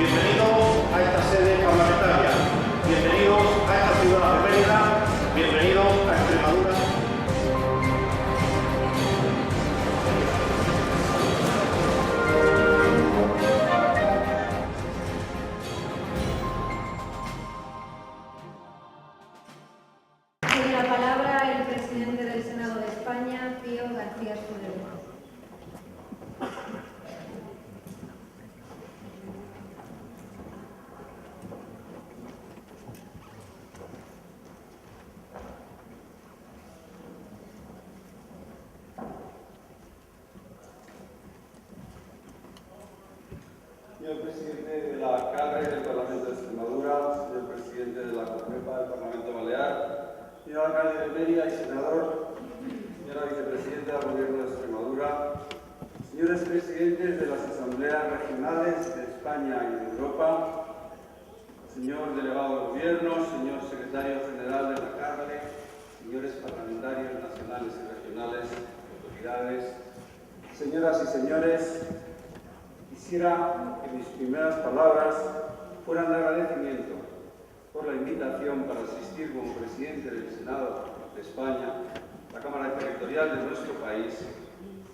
bienvenidos a esta sede parlamentaria, bienvenidos a esta ciudad de Mérida, bienvenidos a Extremadura. Tiene la palabra el presidente del Senado de España, Pío García Escudero. Señor presidente de la Cámara y del Parlamento de Extremadura, señor presidente de la CONREPA del Parlamento Balear, señor alcalde de Mérida y senador, señora vicepresidenta del Gobierno de Extremadura, señores presidentes de las asambleas regionales de España y de Europa, señor delegado del Gobierno, señor secretario general de la CARLE, señores parlamentarios nacionales y regionales, autoridades, señoras y señores, quisiera que mis primeras palabras fueran de agradecimiento por la invitación para asistir como presidente del Senado de España, la Cámara Territorial de nuestro país,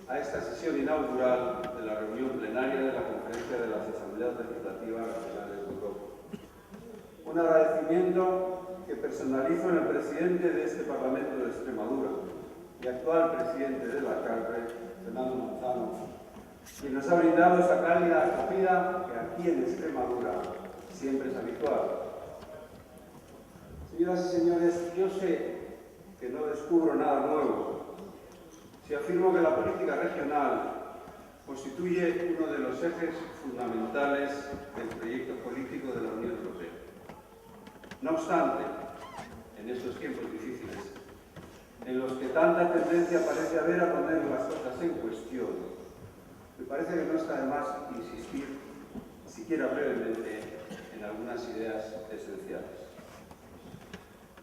a esta sesión inaugural de la reunión plenaria de la Conferencia de las Asambleas Legislativas Regionales de Europa. Un agradecimiento que personalizo en el presidente de este Parlamento de Extremadura y actual presidente de la CARLE, Fernando Manzano, quien nos ha brindado esa cálida acogida que aquí en Extremadura siempre es habitual. Señoras y señores, yo sé que no descubro nada nuevo si afirmo que la política regional constituye uno de los ejes fundamentales del proyecto político de la Unión Europea. No obstante, en estos tiempos difíciles, en los que tanta tendencia parece haber a poner las cosas en cuestión, me parece que no está de más insistir, siquiera brevemente, en algunas ideas esenciales.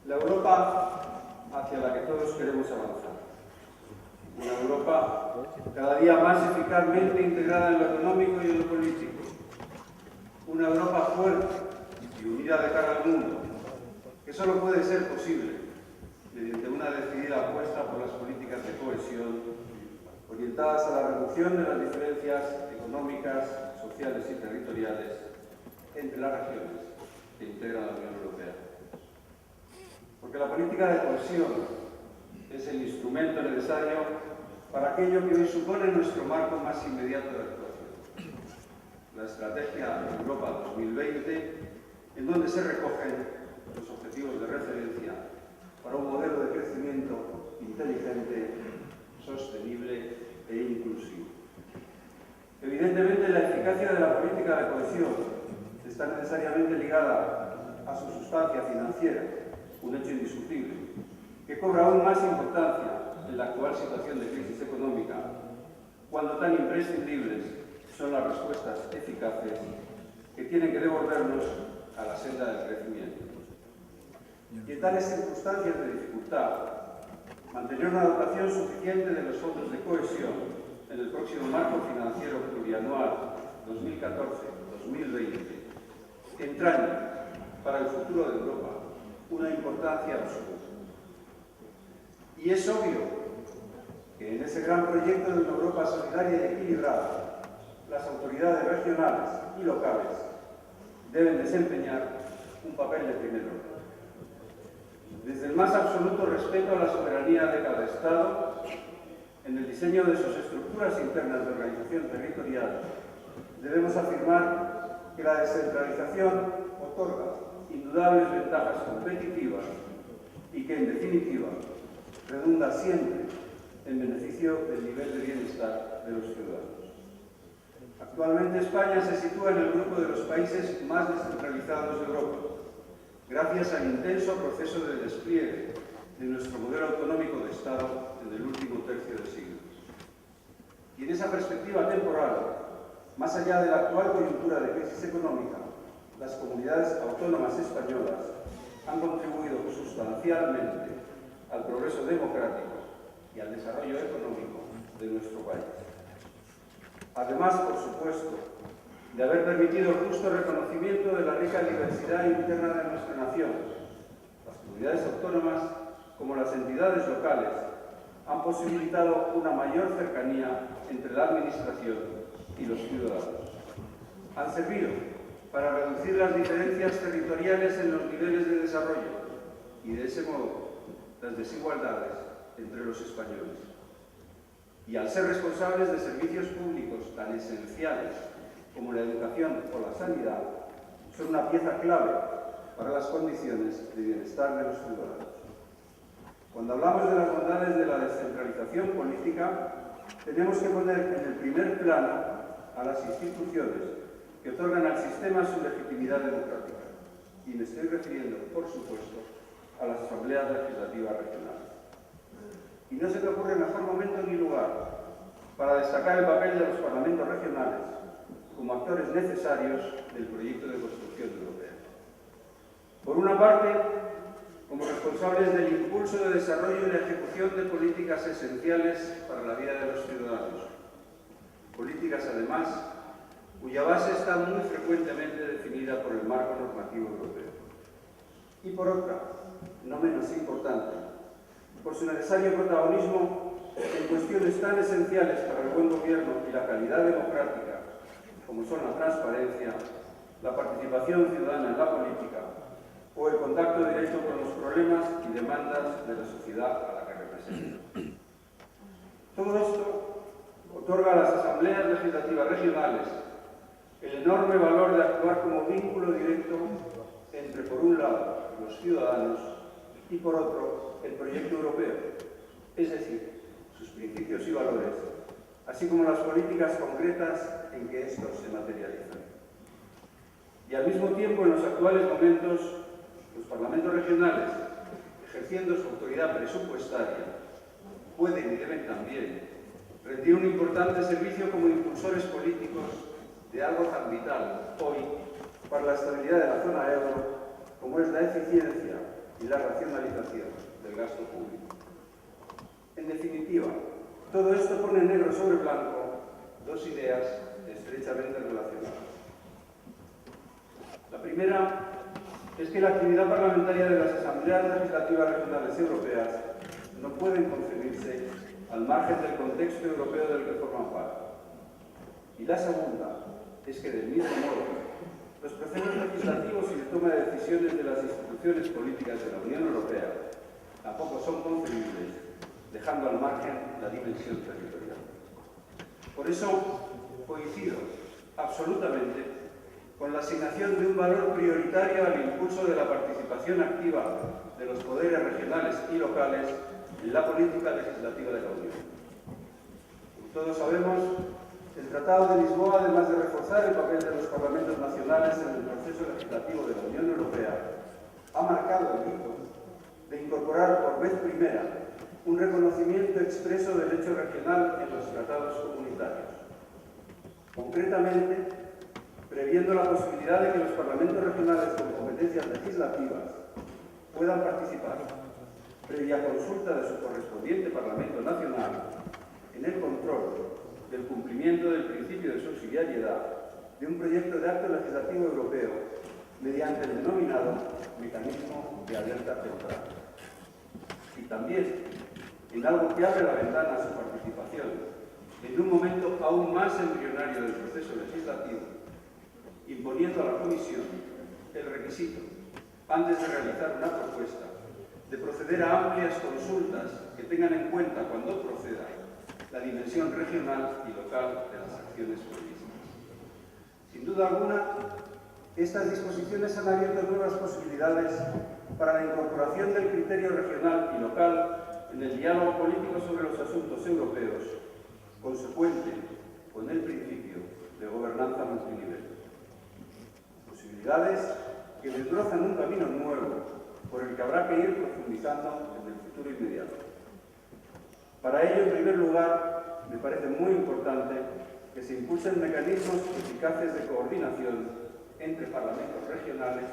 La Europa hacia la que todos queremos avanzar. Una Europa cada día más eficazmente integrada en lo económico y en lo político. Una Europa fuerte y unida de cara al mundo, que solo puede ser posible mediante una decidida apuesta por las políticas de cohesión orientadas a la reducción de las diferencias económicas, sociales y territoriales entre las regiones que integran la Unión Europea. Porque la política de cohesión es el instrumento necesario para aquello que hoy supone nuestro marco más inmediato de actuación. La Estrategia Europa 2020, en donde se recogen los objetivos de referencia para un modelo de crecimiento inteligente, sostenible e inclusivo. Evidentemente, la eficacia de la política de cohesión está necesariamente ligada a su sustancia financiera, un hecho indiscutible, que cobra aún más importancia en la actual situación de crisis económica, cuando tan imprescindibles son las respuestas eficaces que tienen que devolvernos a la senda del crecimiento. Y en tales circunstancias de dificultad, mantener una dotación suficiente de los fondos de cohesión en el próximo marco financiero plurianual 2014-2020 entraña para el futuro de Europa una importancia absoluta. Y es obvio que en ese gran proyecto de una Europa solidaria y equilibrada, las autoridades regionales y locales deben desempeñar un papel de primer orden. Desde el más absoluto respeto a la soberanía de cada Estado, en el diseño de sus estructuras internas de organización territorial, debemos afirmar que la descentralización otorga indudables ventajas competitivas y que, en definitiva, redunda siempre en beneficio del nivel de bienestar de los ciudadanos. Actualmente España se sitúa en el grupo de los países más descentralizados de Europa, gracias al intenso proceso de despliegue de nuestro modelo autonómico de Estado en el último tercio del siglo. Y en esa perspectiva temporal, más allá de la actual coyuntura de crisis económica, las comunidades autónomas españolas han contribuido sustancialmente al progreso democrático y al desarrollo económico de nuestro país. Además, por supuesto, de haber permitido el justo reconocimiento de la rica diversidad interna de nuestra nación. Las comunidades autónomas, como las entidades locales, han posibilitado una mayor cercanía entre la Administración y los ciudadanos. Han servido para reducir las diferencias territoriales en los niveles de desarrollo y, de ese modo, las desigualdades entre los españoles. Y al ser responsables de servicios públicos tan esenciales como la educación o la sanidad, son una pieza clave para las condiciones de bienestar de los ciudadanos. Cuando hablamos de las bondades de la descentralización política, tenemos que poner en el primer plano a las instituciones que otorgan al sistema su legitimidad democrática. Y me estoy refiriendo, por supuesto, a las asambleas legislativas regionales. Y no se me ocurre mejor momento ni lugar para destacar el papel de los parlamentos regionales como actores necesarios del proyecto de construcción europea. Por una parte, como responsables del impulso de desarrollo y la ejecución de políticas esenciales para la vida de los ciudadanos. Políticas, además, cuya base está muy frecuentemente definida por el marco normativo europeo. Y por otra, no menos importante, por su necesario protagonismo en cuestiones tan esenciales para el buen gobierno y la calidad democrática, como son la transparencia, la participación ciudadana en la política o el contacto directo con los problemas y demandas de la sociedad a la que representa. Todo esto otorga a las asambleas legislativas regionales el enorme valor de actuar como vínculo directo entre, por un lado, los ciudadanos y, por otro, el proyecto europeo, es decir, sus principios y valores, así como las políticas concretas en que estos se materializan. Y al mismo tiempo, en los actuales momentos, los parlamentos regionales, ejerciendo su autoridad presupuestaria, pueden y deben también rendir un importante servicio como impulsores políticos de algo tan vital hoy para la estabilidad de la zona euro, como es la eficiencia y la racionalización del gasto público. En definitiva, todo esto pone negro sobre blanco dos ideas estrechamente relacionadas. La primera es que la actividad parlamentaria de las asambleas legislativas regionales europeas no pueden concebirse al margen del contexto europeo del que forman parte. Y la segunda es que, del mismo modo, los procesos legislativos y de toma de decisiones de las instituciones políticas de la Unión Europea tampoco son concebibles, dejando al margen la dimensión territorial. Por eso coincido absolutamente con la asignación de un valor prioritario al impulso de la participación activa de los poderes regionales y locales en la política legislativa de la Unión. Como todos sabemos, el Tratado de Lisboa, además de reforzar el papel de los parlamentos nacionales en el proceso legislativo de la Unión Europea, ha marcado el hito de incorporar por vez primera un reconocimiento expreso del hecho regional en los tratados comunitarios. Concretamente, previendo la posibilidad de que los parlamentos regionales con competencias legislativas puedan participar, previa consulta de su correspondiente Parlamento Nacional, en el control del cumplimiento del principio de subsidiariedad de un proyecto de acto legislativo europeo mediante el denominado mecanismo de alerta temprana. Y también, en algo que abre la ventana a su participación, en un momento aún más embrionario del proceso legislativo, imponiendo a la Comisión el requisito, antes de realizar una propuesta, de proceder a amplias consultas que tengan en cuenta, cuando proceda, la dimensión regional y local de las acciones políticas. Sin duda alguna, estas disposiciones han abierto nuevas posibilidades para la incorporación del criterio regional y local en el diálogo político sobre los asuntos europeos, consecuente con el principio de gobernanza multinivel. Posibilidades que desbrozan un camino nuevo por el que habrá que ir profundizando en el futuro inmediato. Para ello, en primer lugar, me parece muy importante que se impulsen mecanismos eficaces de coordinación entre parlamentos regionales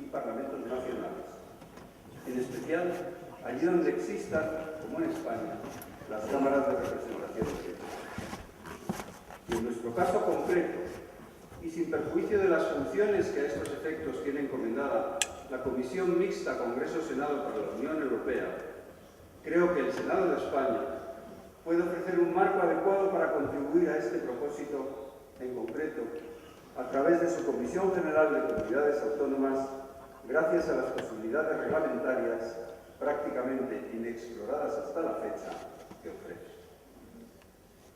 y parlamentos nacionales, en especial allí donde existan, como en España, las cámaras de representación. Y en nuestro caso concreto, y sin perjuicio de las funciones que a estos efectos tiene encomendada la Comisión Mixta Congreso-Senado para la Unión Europea, creo que el Senado de España puede ofrecer un marco adecuado para contribuir a este propósito en concreto a través de su Comisión General de Comunidades Autónomas, gracias a las posibilidades reglamentarias prácticamente inexploradas hasta la fecha que ofrece.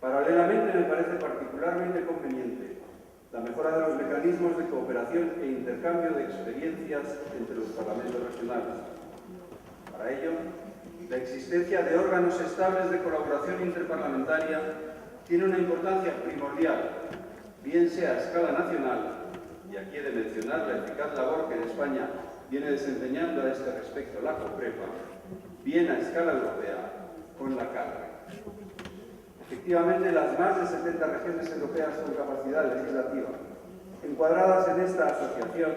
Paralelamente, me parece particularmente conveniente la mejora de los mecanismos de cooperación e intercambio de experiencias entre los parlamentos regionales. Para ello, la existencia de órganos estables de colaboración interparlamentaria tiene una importancia primordial, bien sea a escala nacional, y aquí he de mencionar la eficaz labor que en España viene desempeñando a este respecto la COPREPA, bien a escala europea con la CARRE. Efectivamente, las más de 70 regiones europeas con capacidad legislativa, encuadradas en esta asociación,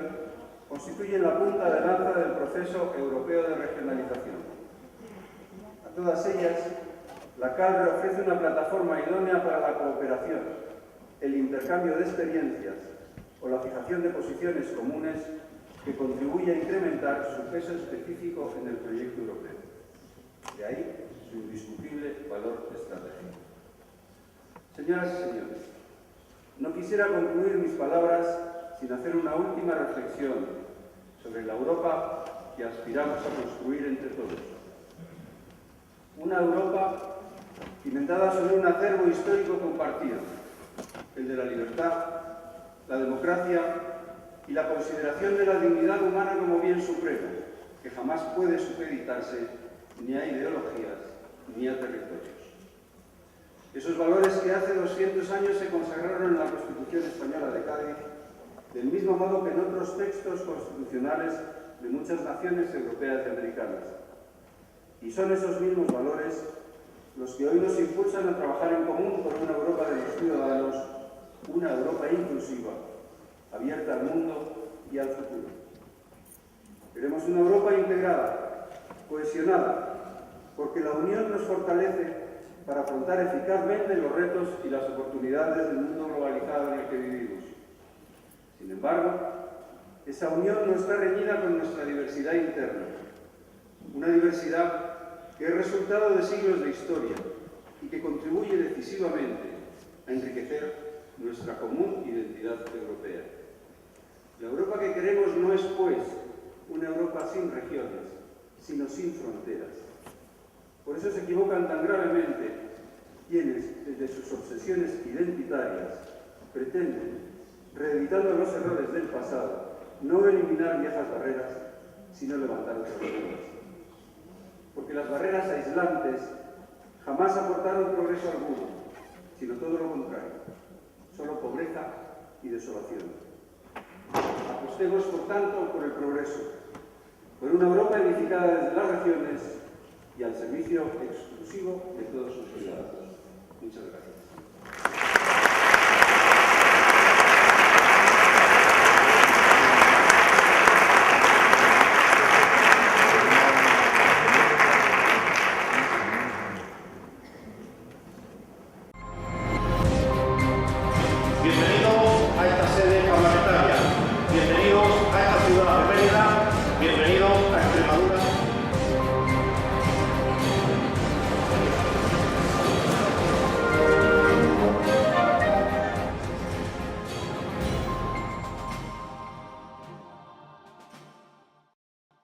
constituyen la punta de lanza del proceso europeo de regionalización. A todas ellas, la CARRE ofrece una plataforma idónea para la cooperación, el intercambio de experiencias o la fijación de posiciones comunes que contribuye a incrementar su peso específico en el proyecto europeo. De ahí su indiscutible valor estratégico. Señoras y señores, no quisiera concluir mis palabras sin hacer una última reflexión sobre la Europa que aspiramos a construir entre todos. Una Europa cimentada sobre un acervo histórico compartido, el de la libertad, la democracia y la consideración de la dignidad humana como bien supremo, que jamás puede supeditarse ni a ideologías ni a territorios. Esos valores que hace 200 años se consagraron en la Constitución Española de Cádiz, del mismo modo que en otros textos constitucionales de muchas naciones europeas y americanas. Y son esos mismos valores los que hoy nos impulsan a trabajar en común por una Europa de los ciudadanos, una Europa inclusiva, abierta al mundo y al futuro. Queremos una Europa integrada, cohesionada, porque la unión nos fortalece para afrontar eficazmente los retos y las oportunidades del mundo globalizado en el que vivimos. Sin embargo, esa unión no está reñida con nuestra diversidad interna, una diversidad que es resultado de siglos de historia y que contribuye decisivamente a enriquecer nuestra común identidad europea. La Europa que queremos no es, pues, una Europa sin regiones, sino sin fronteras. Por eso se equivocan tan gravemente quienes, desde sus obsesiones identitarias, pretenden, reeditando los errores del pasado, no eliminar viejas barreras, sino levantar otras nuevas. Porque las barreras aislantes jamás aportaron progreso alguno, sino todo lo contrario, solo pobreza y desolación. Apostemos, por tanto, por el progreso, por una Europa edificada desde las regiones y al servicio exclusivo de todos sus ciudadanos. Muchas gracias.